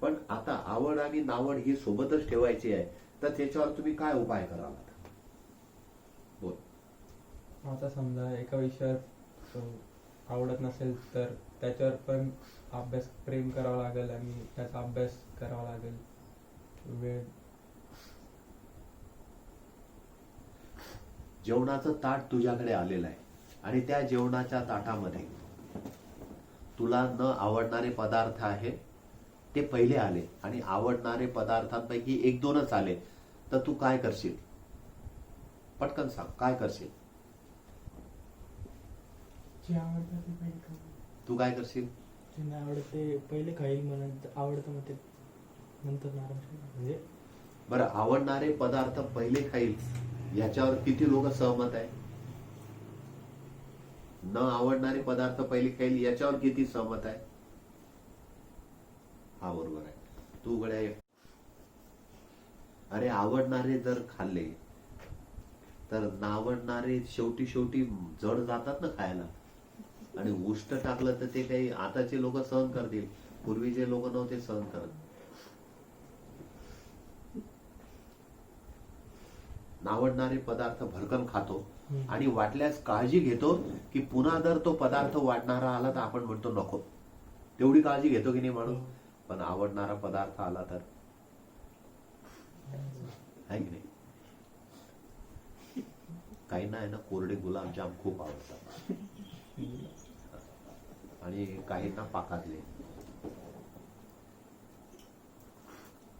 पण आता आवड आणि नावड ही सोबतच ठेवायची आहे, तर त्याच्यावर तुम्ही काय उपाय कराल? बोल. आता समजा एका विषयात आवडत नसेल तर त्याच्यावर पण अभ्यास प्रेम करावा लागेल आणि त्याचा अभ्यास करावा लागेल. वेळ जेवणाचं ताट तुझ्याकडे आलेलं आहे आणि त्या जेवणाच्या ताटामध्ये तुला न आवडणारे पदार्थ आहे ते पहिले आले आणि आवडणारे पदार्थांपैकी 1-2च आले, तर तू काय करशील? पटकन सांग, काय करशील? जे आवडतं ते पहिले खाऊ. तू काय करशील? जे नाही आवडत ते पहिले खाईल, म्हणत आवडतं मग ते नंतर नाराज होईल. म्हणजे बरं, आवडणारे पदार्थ पहिले खाईल याच्यावर किती लोक सहमत आहे? न आवडणारे पदार्थ पहिले खाईल याच्यावर किती सहमत आहे? हा बरोबर आहे. तू गड्या अरे आवडणारे जर खाल्ले तर नावडणारे शेवटी शेवटी जड जातात ना खायला. आणि उष्ट टाकलं तर ते काही आताचे लोक सहन करतील, पूर्वीचे लोक नव्हते सहन करत. नावडणारे पदार्थ भरकन खातो आणि वाटल्यास काळजी घेतो की पुन्हा जर तो पदार्थ वाढणारा आला तर आपण म्हणतो नको. तेवढी काळजी घेतो की नाही माणूस. पण आवडणारा पदार्थ आला तर आहे की नाही. काहींना आहे ना कोरडे गुलाबजाम खूप आवडतात आणि काहींना पाकातले.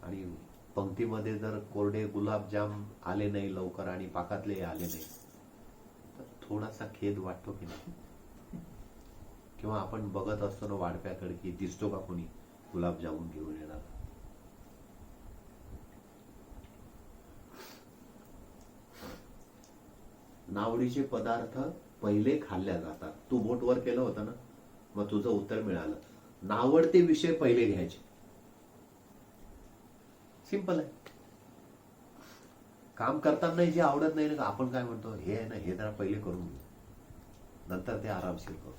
आणि पंक्तीमध्ये जर कोरडे गुलाबजाम आले नाही लवकर आणि पाकातले आले नाही तर थोडासा खेद वाटतो की नाही. किंवा आपण बघत असतो ना वाढप्याकडे की दिसतो का कोणी गुलाबजामुन घेऊन येणार. नावडीचे पदार्थ पहिले खाल्ल्या जातात. तू बोट वर केलं होतं ना, मग तुझं उत्तर मिळालं. नावडते विषय पहिले घ्यायचे. सिंपल आहे. काम करताना जे आवडत नाही ना, आपण काय म्हणतो, हे आहे ना, हे जरा पहिले करून घेऊ, नंतर ते आरामशीर करू.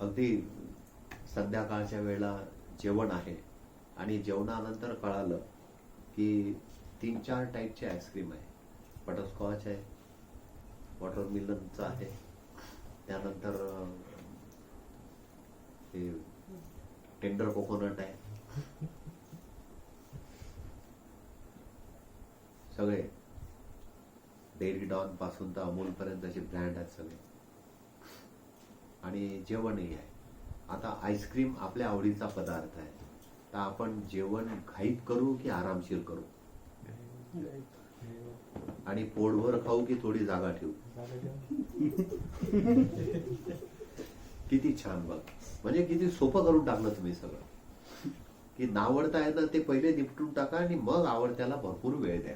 अगदी संध्याकाळच्या वेळेला जेवण आहे आणि जेवणानंतर कळालं की 3-4 टाईपचे आईस्क्रीम आहे. बटरस्कॉच आहे, वॉटरमेलनचं आहे, त्यानंतर ते टेंडर कोकोनट आहे. सगळे डेअरी डॉन पासून तर अमूल पर्यंतचे ब्रँड आहेत सगळे. आणि जेवणही आहे. आता आईस्क्रीम आपल्या आवडीचा पदार्थ आहे, तर आपण जेवण घाईत करू की आरामशीर करू, आणि पोटभर खाऊ की थोडी जागा ठेवू. किती छान बघ. म्हणजे किती सोपं करून टाकलं तुम्ही सगळं. की नावडता आहे ना ते पहिले निपटून टाका आणि मग आवडत्याला भरपूर वेळ द्या.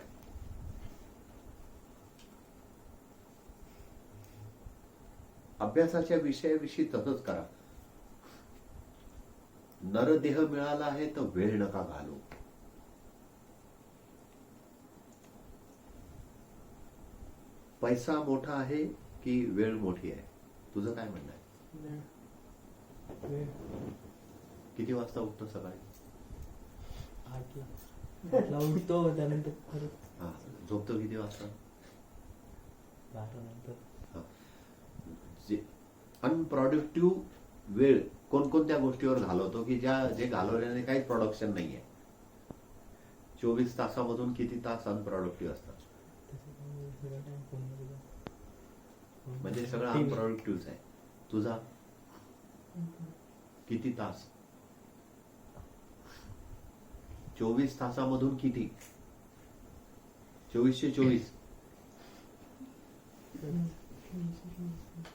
अभ्यासाच्या विषयाविषयी तसंच करा. नरदेह मिळाला आहे तर वेळ नका घालू. पैसा मोठा आहे की वेळ मोठी आहे? तुझं काय म्हणणं आहे? किती वाजता उठतो सकाळी? 8ला उठतो, त्यानंतर परत हा, झोपतो किती वाजता? 12 नंतर. अनप्रोडक्टिव्ह वेळ कोणकोणत्या गोष्टीवर घालवतो की जे घालवल्याने काहीच प्रोडक्शन नाहीये? 24 तासामधून किती तास अनप्रोडक्टिव्ह असतात? सगळं टाइम फोनमध्ये जातो. म्हणजे सगळं TV. अनप्रोडक्टिव्ह आहे. तुझा किती तास? 24 तासामधून किती? 24/24.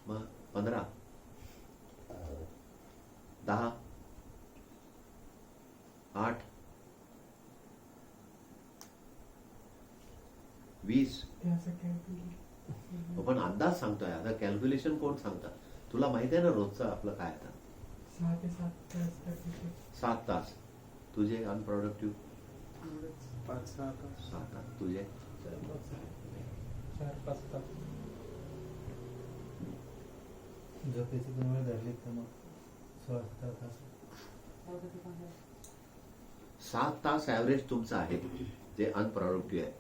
मग 15, 10, 8, 20. ते असं calculate. पण अंदाज सांगतोय. आता कॅल्क्युलेशन कोण सांगतात? तुला माहिती आहे ना रोजचं आपलं काय आता? 6 ते 7 तास practice. 7 तास. तुझे अनप्रोडक्टिव्ह? 5-6 तास. 7 तास. तुझे? 4-5 तास. झोपेची पण वेळ धरली तर मग 16 तास. 7 तास ऍव्हरेज तुमचं आहे जे अनप्रोडक्टिव्ह आहे.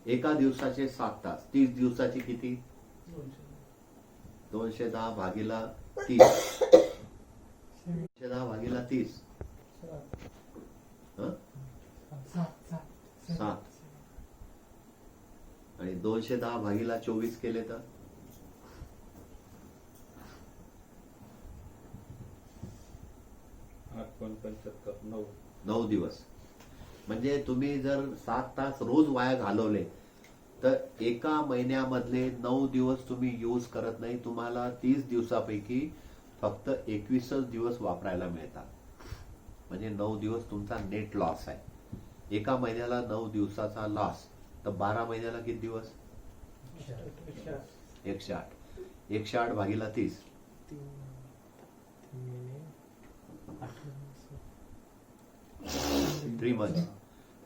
एका दिवसाचे 7 तास. 30 दिवसाची किती? 210 भागीला 30. 210 भागीला 30. हं? 7. आणि 210 भागीला 24 केले तर? 8.75 9 दिवस. म्हणजे तुम्ही जर 7 तास रोज वाया घालवले तर एका महिन्यामधले 9 दिवस तुम्ही यूज करत नाही. तुम्हाला 30 दिवसापैकी फक्त 21 दिवस वापरायला मिळतात. म्हणजे 9 दिवस तुमचा नेट लॉस आहे. एका महिन्याला 9 दिवसाचा लॉस, तर 12 महिन्याला किती दिवस? 108. 108 भागीला 30. 3 महिने 3 months.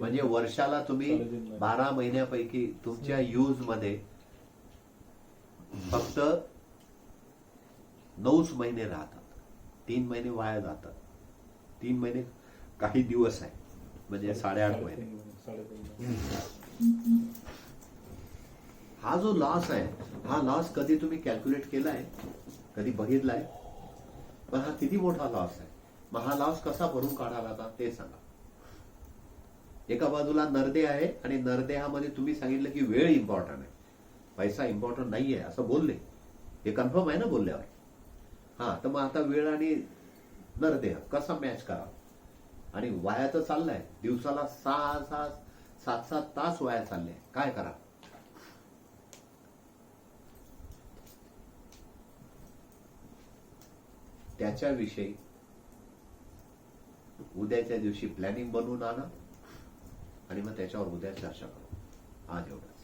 म्हणजे वर्षाला तुम्ही 12 महिन्यापैकी तुमच्या यूज मध्ये फक्त 9 महिने राहतात. 3 महिने वाया जातात. 3 महिने काही दिवस आहे म्हणजे 8.5 महिने. 3.5 हा जो लॉस आहे, हा लॉस कधी तुम्ही कॅल्क्युलेट केलाय, कधी बघितलाय? पण हा किती मोठा लॉस आहे. मग हा लॉस कसा भरून काढायला आता ते सांगा. एका बाजूला नरदे आहे आणि नरदेहामध्ये तुम्ही सांगितलं की वेळ इम्पॉर्टंट आहे, पैसा इम्पॉर्टंट नाहीये असं बोलले. हे कन्फर्म आहे ना बोलल्यावर? हा, तर मग आता वेळ आणि नरदेह कसा मॅच करा? आणि वाया तर चाललाय, दिवसाला 7-7 तास वाया चालले. काय करा? त्याच्याविषयी उद्याच्या दिवशी प्लॅनिंग बनवून आणा आणि मग त्याच्यावर उद्या चर्चा करू. आज एवढंच.